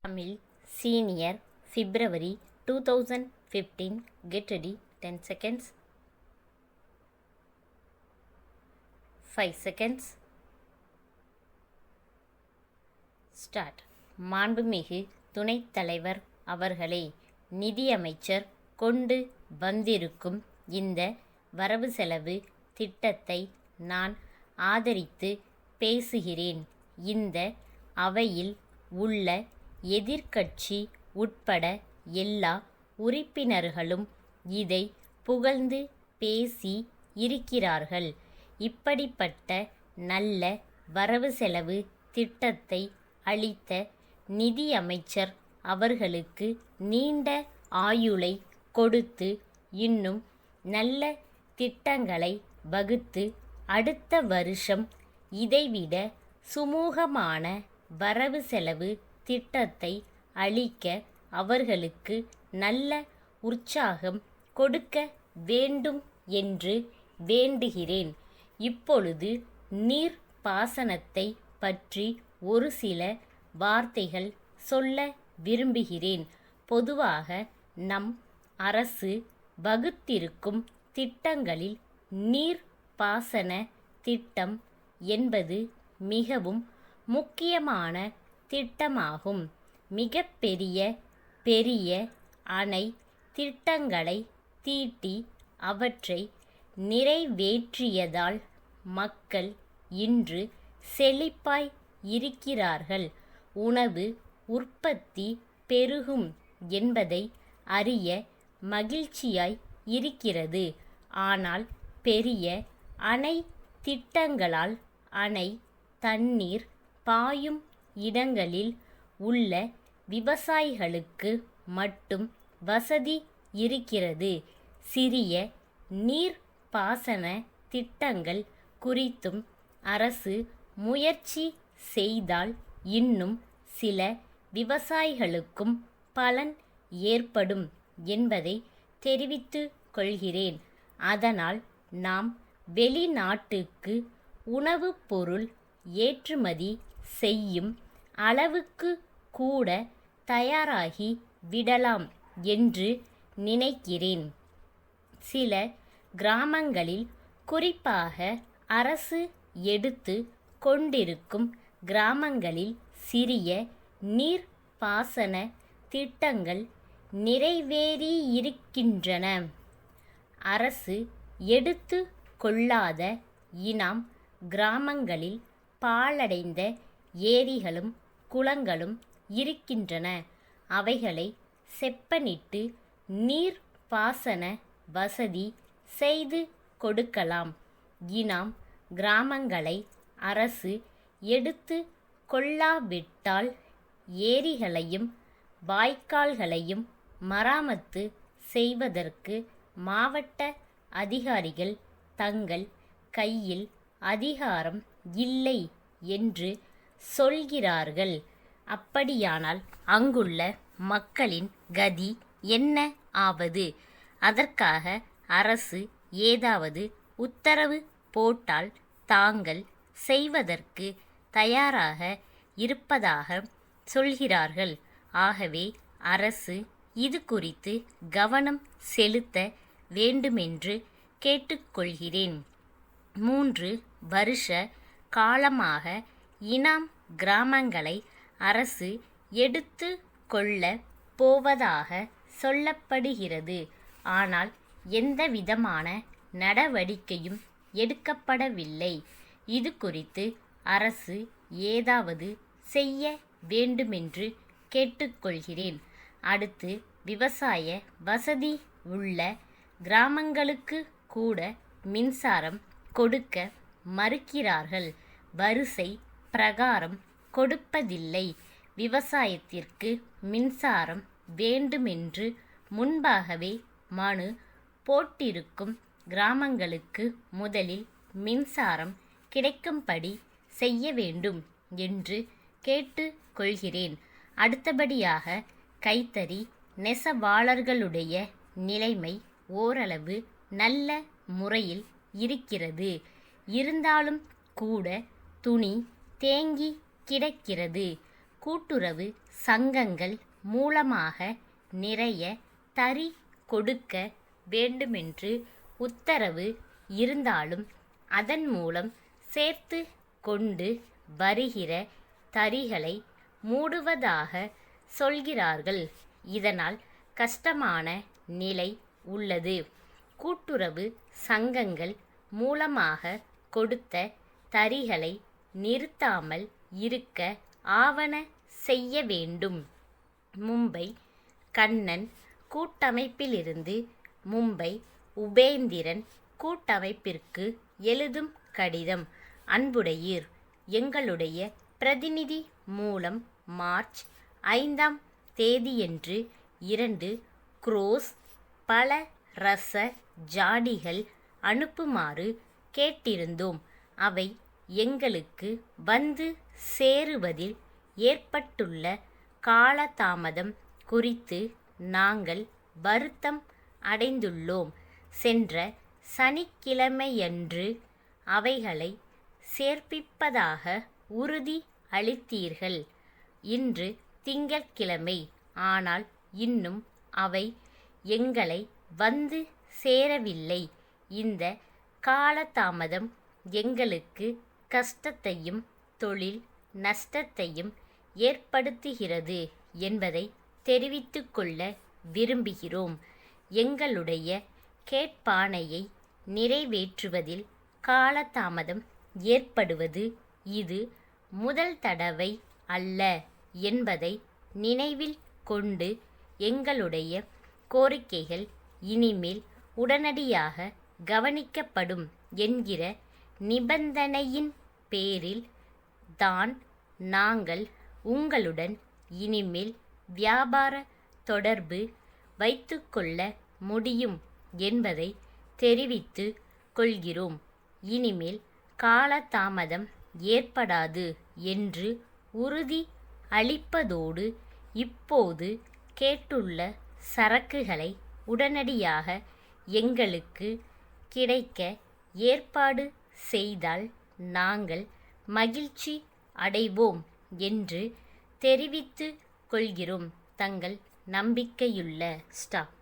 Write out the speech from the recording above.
Tamil Senior February 2015. Get ready. 10 seconds. 5 seconds. Start. மாண்புமிகு துணைத் தலைவர் அவர்களே, நிதியமைச்சர் கொண்டு வந்திருக்கும் இந்த வரவு செலவு திட்டத்தை நான் ஆதரித்து பேசுகிறேன். இந்த அவையில் உள்ள எதிர்க்கட்சி உட்பட எல்லா உறுப்பினர்களும் இதை புகழ்ந்து பேசி இருக்கிறார்கள். இப்படிப்பட்ட நல்ல வரவு செலவு திட்டத்தை அளித்த நிதியமைச்சர் அவர்களுக்கு நீண்ட ஆயுளை கொடுத்து இன்னும் நல்ல திட்டங்களை வகுத்து அடுத்த வருஷம் இதைவிட சுமூகமான வரவு செலவு திட்டத்தை அளிக்க அவர்களுக்கு நல்ல உற்சாகம் கொடுக்க வேண்டும் என்று வேண்டுகிறேன். இப்பொழுது நீர் பாசனத்தை பற்றி ஒரு சில வார்த்தைகள் சொல்ல விரும்புகிறேன். பொதுவாக நம் அரசு வகுத்திருக்கும் திட்டங்களில் நீர் பாசன திட்டம் என்பது மிகவும் முக்கியமான திட்டமாகும். மிகப்பெரிய பெரிய அணை திட்டங்களை தீட்டி அவற்றை நிறைவேற்றியதால் மக்கள் இன்று செழிப்பாய் இருக்கிறார்கள். உணவு உற்பத்தி பெருகும் என்பதை அறிய மகிழ்ச்சியாய் இருக்கிறது. ஆனால் பெரிய அணை திட்டங்களால் அணை தண்ணீர் பாயும் இடங்களில் உள்ள விவசாயிகளுக்கு மட்டும் வசதி இருக்கிறது. சிறிய நீர் பாசன திட்டங்கள் குறித்தும் அரசு முயற்சி செய்தால் இன்னும் சில விவசாயிகளுக்கும் பலன் ஏற்படும் என்பதை தெரிவித்துக் கொள்கிறேன். அதனால் நாம் வெளிநாட்டுக்கு உணவுப் பொருள் ஏற்றுமதி செய்யும் அளவுக்கு கூட தயாராகி விடலாம் என்று நினைக்கிறேன். சில கிராமங்களில், குறிப்பாக அரசு எடுத்து கொண்டிருக்கும் கிராமங்களில் சிறிய நீர் பாசன திட்டங்கள் நிறைவேறியிருக்கின்றன. அரசு எடுத்து கொள்ளாத இனம் கிராமங்களில் பாழடைந்த ஏரிகளும் குளங்களும் இருக்கின்றன. அவைகளை செப்பனிட்டு நீர் பாசன வசதி செய்து கொடுக்கலாம். இனம் கிராமங்களை அரசு எடுத்து கொள்ளாவிட்டால் ஏரிகளையும் வாய்க்கால்களையும் மராமத்து செய்வதற்கு மாவட்ட அதிகாரிகள் தங்கள் கையில் அதிகாரம் இல்லை என்று சொல்கிறார்கள். அப்படியானால் அங்குள்ள மக்களின் கதி என்ன ஆவது? அதற்காக அரசு ஏதாவது உத்தரவு போட்டால் தாங்கள் செய்வதற்கு தயாராக இருப்பதாக சொல்கிறார்கள். ஆகவே அரசு இது குறித்து கவனம் செலுத்த வேண்டுமென்று கேட்டுக்கொள்கிறேன். 3 வருஷ காலமாக இனம் கிராமங்களை அரசு எடுத்து கொள்ள போவதாக சொல்லப்படுகிறது. ஆனால் எந்தவிதமான நடவடிக்கையும் எடுக்கப்படவில்லை. இது குறித்து அரசு ஏதாவது செய்ய வேண்டுமென்று கேட்டுக்கொள்கிறேன். அடுத்து, விவசாய வசதி உள்ள கிராமங்களுக்கு கூட மின்சாரம் கொடுக்க மறுக்கிறார்கள். வரிசை பிரகாரம் கொடுப்பதில்லை. விவசாயத்திற்கு மின்சாரம் வேண்டுமென்று முன்பாகவே மனு போட்டிருக்கும் கிராமங்களுக்கு முதலில் மின்சாரம் கிடைக்கும்படி செய்ய வேண்டும் என்று கேட்டுக்கொள்கிறேன். அடுத்தபடியாக, கைத்தறி நெசவாளர்களுடைய நிலைமை ஓரளவு நல்ல முறையில் இருக்கிறது. இருந்தாலும் கூட துணி தேங்கி கிடக்கிறது. கூட்டுறவு சங்கங்கள் மூலமாக நிறைய தறி கொடுக்க வேண்டுமென்று உத்தரவு இருந்தாலும் அதன் மூலம் சேர்த்து கொண்டு வருகிற தறிகளை மூடுவதாக சொல்கிறார்கள். இதனால் கஷ்டமான நிலை உள்ளது. கூட்டுறவு சங்கங்கள் மூலமாக கொடுத்த தறிகளை நிறுத்தாமல் இருக்க ஆவன செய்ய வேண்டும். மும்பை கண்ணன் கூட்டமைப்பிலிருந்து மும்பை உபேந்திரன் கூட்டமைப்பிற்கு எழுதும் கடிதம். அன்புடையீர், எங்களுடைய பிரதிநிதி மூலம் மார்ச் 5ஆம் தேதியன்று 2 குரோஸ் பல ரச ஜாடிகள் அனுப்புமாறு கேட்டிருந்தோம். அவை எங்களுக்கு வந்து சேருவதில் ஏற்பட்டுள்ள காலதாமதம் குறித்து நாங்கள் வருத்தம் அடைந்துள்ளோம். சென்ற சனிக்கிழமையன்று அவைகளை சேர்ப்பிப்பதாக உறுதி அளித்தீர்கள். இன்று திங்கட்கிழமை, ஆனால் இன்னும் அவை எங்களை வந்து சேரவில்லை. இந்த காலதாமதம் எங்களுக்கு கஷ்டத்தையும் தொழில் நஷ்டத்தையும் ஏற்படுத்துகிறது என்பதை தெரிவித்துக்கொள்ள விரும்புகிறோம். எங்களுடைய கேட்பாணையை நிறைவேற்றுவதில் காலதாமதம் ஏற்படுவது இது முதல் தடவை அல்ல என்பதை நினைவில் கொண்டு எங்களுடைய கோரிக்கைகள் இனிமேல் உடனடியாக கவனிக்கப்படும் என்கிற நிபந்தனையின் பேரில் தான் நாங்கள் உங்களுடன் இனிமேல் வியாபார தொடர்பு வைத்துக்கொள்ள முடியும் என்பதை தெரிவித்து கொள்கிறோம். இனிமேல் காலதாமதம் ஏற்படாது என்று உறுதி அளிப்பதோடு இப்போது கேட்டுள்ள சரக்குகளை உடனடியாக எங்களுக்கு கிடைக்க ஏற்பாடு செய்தால் நாங்கள் மகிழ்ச்சி அடைவோம் என்று தெரிவித்து கொள்கிறோம். தங்கள் நம்பிக்கையுள்ள ஸ்டாஃப்.